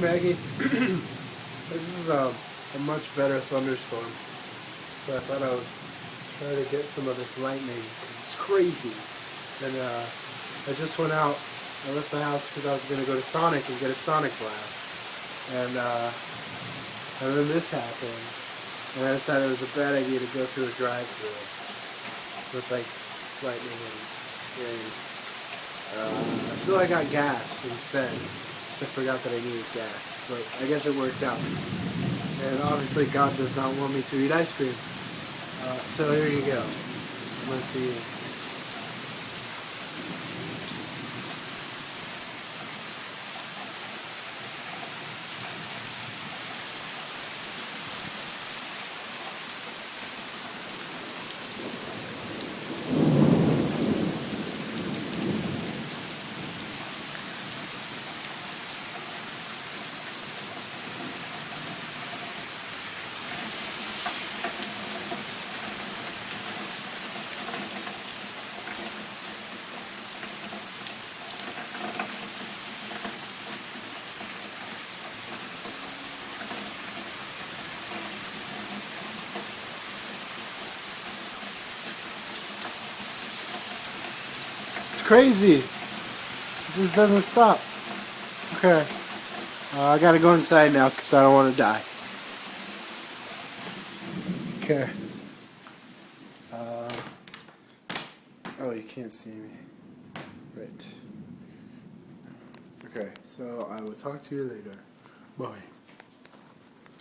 Maggie. This is a much better thunderstorm. So I thought I would try to get some of this lightning. It's crazy. And I just went out. I left the house because I was going to go to Sonic and get a Sonic blast. And then this happened. And I decided it was a bad idea to go through a drive-thru with like lightning and rain. So I got gas instead. I forgot that I needed gas, but I guess it worked out. And obviously God does not want me to eat ice cream. So here you go. Let's see. Crazy. It just doesn't stop. Okay. I gotta go inside now because I don't want to die. Okay. Oh, you can't see me. Right. Okay, so I will talk to you later. Bye.